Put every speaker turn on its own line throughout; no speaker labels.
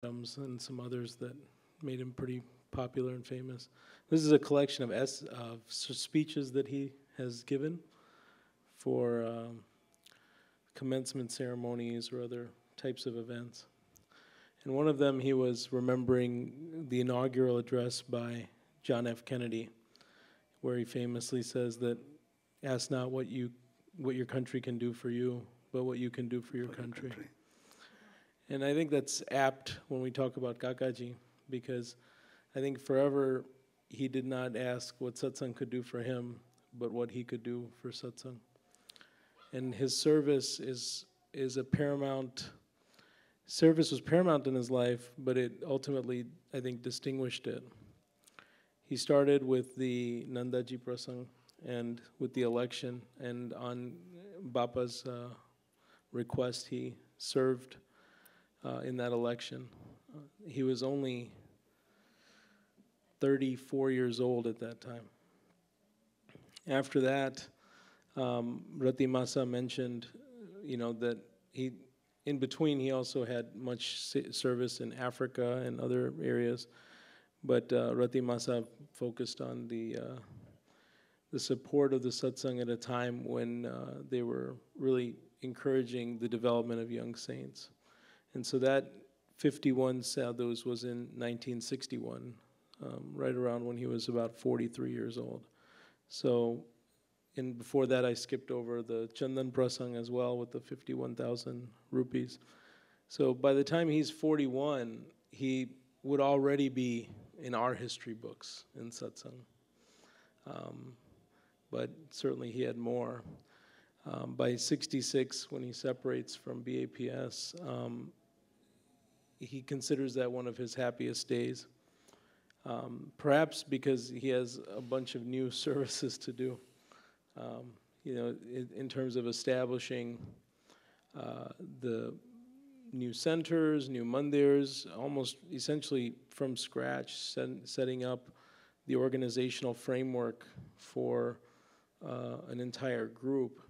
and some others that made him pretty popular and famous. This is a collection of speeches that he has given for commencement ceremonies or other types of events. And one of them, he was remembering the inaugural address by John F. Kennedy, where he famously says that, ask not what your country can do for you, but what you can do for your country. And I think that's apt when we talk about Kakaji, because I think forever he did not ask what satsang could do for him, but what he could do for satsang. And his service was paramount in his life, but it ultimately, I think, distinguished it. He started with the Nandaji Prasang and with the election, and on Bapa's request, he served in that election. He was only 34 years old at that time. After that, Rati Masa mentioned, that in between he also had much service in Africa and other areas, but Rati Masa focused on the support of the satsang at a time when they were really encouraging the development of young saints. And so that 51 sadhus was in 1961, right around when he was about 43 years old. So, and before that I skipped over the Chandan Prasang as well with the 51,000 rupees. So by the time he's 41, he would already be in our history books in satsang. But certainly he had more. By 66, when he separates from BAPS, he considers that one of his happiest days. Perhaps because he has a bunch of new services to do. In terms of establishing the new centers, new mandirs, almost essentially from scratch, setting up the organizational framework for an entire group,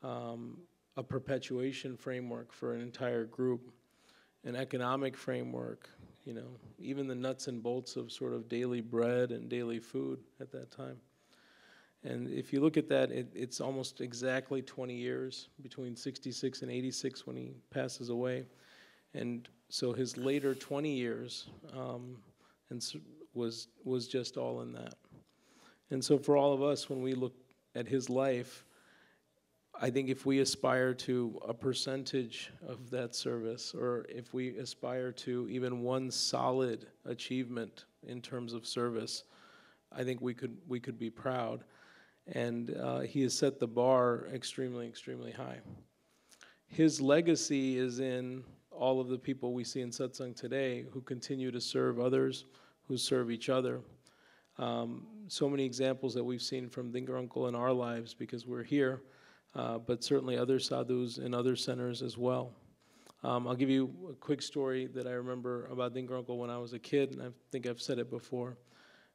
a perpetuation framework for an entire group, an economic framework, even the nuts and bolts of sort of daily bread and daily food at that time. And if you look at that, it's almost exactly 20 years between 66 and 86 when he passes away. And so his later 20 years was just all in that. And so for all of us, when we look at his life, I think if we aspire to a percentage of that service, or if we aspire to even one solid achievement in terms of service, I think we could be proud. And he has set the bar extremely, extremely high. His legacy is in all of the people we see in satsang today who continue to serve others, who serve each other. So many examples that we've seen from Dhingra Uncle in our lives because we're here, but certainly other sadhus in other centers as well. I'll give you a quick story that I remember about Dhingra Uncle when I was a kid, and I think I've said it before.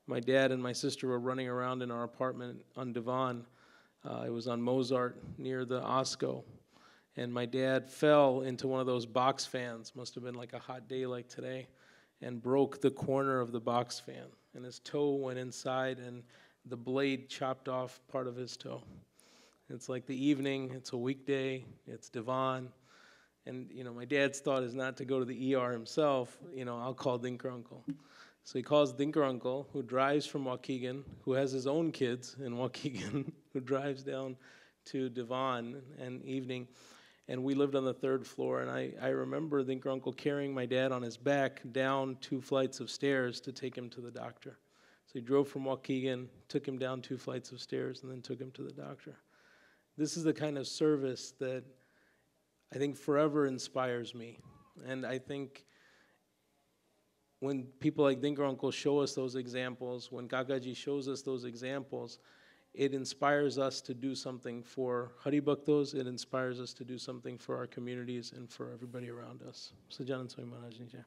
My dad and my sister were running around in our apartment on Divan. It was on Mozart near the Osco. And my dad fell into one of those box fans, must have been like a hot day like today, and broke the corner of the box fan. And his toe went inside and the blade chopped off part of his toe. It's like the evening, it's a weekday, it's Divan. And my dad's thought is not to go to the ER himself, I'll call Dhingra Uncle. So he calls Dhingra Uncle, who drives from Waukegan, who has his own kids in Waukegan, who drives down to Divan and evening. And we lived on the 3rd floor, and I remember Dhingra Uncle carrying my dad on his back down 2 flights of stairs to take him to the doctor. So he drove from Waukegan, took him down 2 flights of stairs, and then took him to the doctor. This is the kind of service that I think forever inspires me. And I think when people like Dhingra Uncle show us those examples, when Kakaji shows us those examples, it inspires us to do something for Hari Bhaktos, it inspires us to do something for our communities and for everybody around us. Sajanan Swami Maharaj Ji Jai.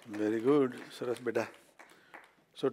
Very good, Saras Beta. So